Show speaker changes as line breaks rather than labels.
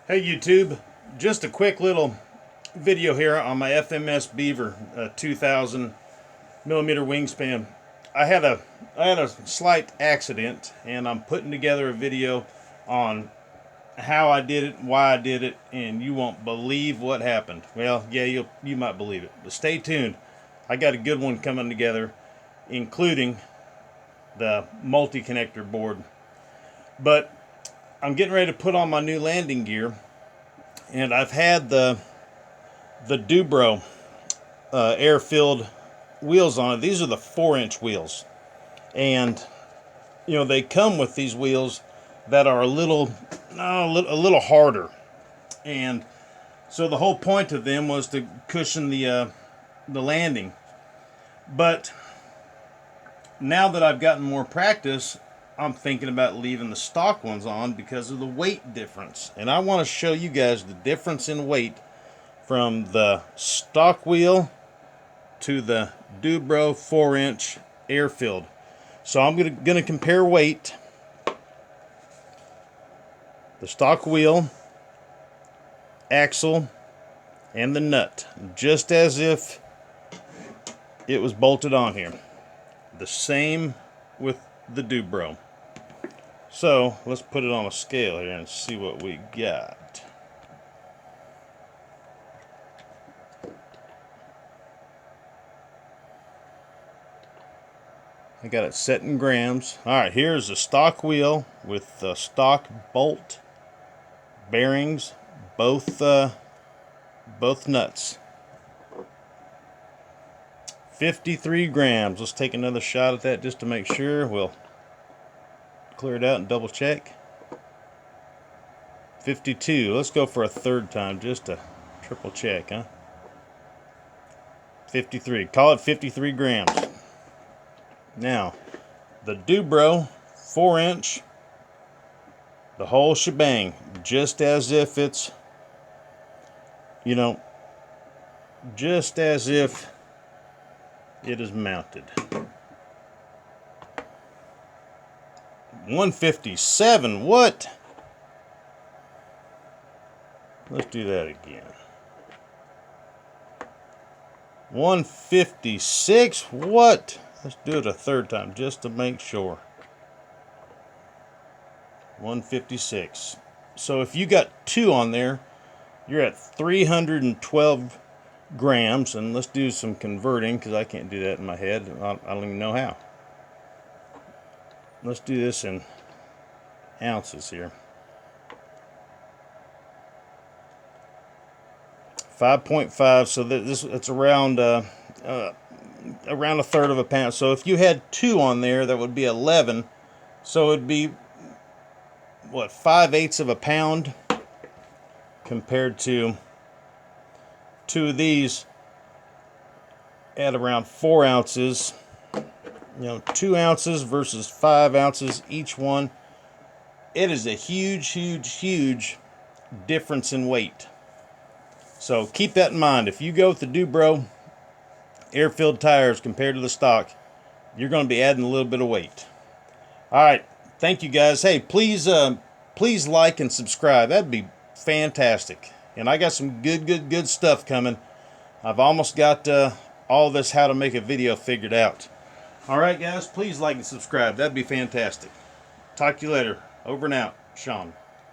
Hey YouTube, just a quick little video here on my FMS Beaver 2000 millimeter wingspan. I had a slight accident, and I'm putting together a video on how I did it, why I did it, and you won't believe what happened. Well, yeah, you might believe it, but stay tuned. I got a good one coming together, including the multi-connector board. But I'm getting ready to put on my new landing gear, and I've had the DUBRO air-filled wheels on it. These are the 4-inch wheels, and you know they come with these wheels that are a little harder, and so the whole point of them was to cushion the landing. But now that I've gotten more practice, I'm thinking about leaving the stock ones on because of the weight difference. And I want to show you guys the difference in weight from the stock wheel to the DUBRO 4-inch air-filled. So I'm gonna compare weight. The stock wheel, axle, and the nut, just as if it was bolted on here. The same with the DUBRO. So let's put it on a scale here and see what we got. I got it set in grams. Alright, here's the stock wheel with the stock bolt, bearings, both nuts. 53 grams. Let's take another shot at that just to make sure. We'll clear it out and double check. 52. Let's go for a third time just to triple check, huh? 53. Call it 53 grams. Now, the DUBRO 4-inch, the whole shebang, just as if it's, you know, just as if it is mounted. 157. What? Let's do that again. 156. What? Let's do it a third time just to make sure. 156. So if you got 2 on there, you're at 312 grams. And let's do some converting because I can't do that in my head. I don't even know how. Let's do this in ounces here. 5.5. So it's around around a third of a pound. So if you had 2 on there, that would be 11. So it'd be what, 5/8 of a pound compared to 2 of these at around 4 ounces. You know, 2 ounces versus 5 ounces each one. It is a huge difference in weight. So keep that in mind. If you go with the DUBRO air-filled tires compared to the stock, you're going to be adding a little bit of weight. All right, thank you guys. Hey, please like and subscribe. That'd be fantastic. And I got some good stuff coming. I've almost got all this how to make a video figured out. Alright guys, please like and subscribe. That'd be fantastic. Talk to you later. Over and out. Sean.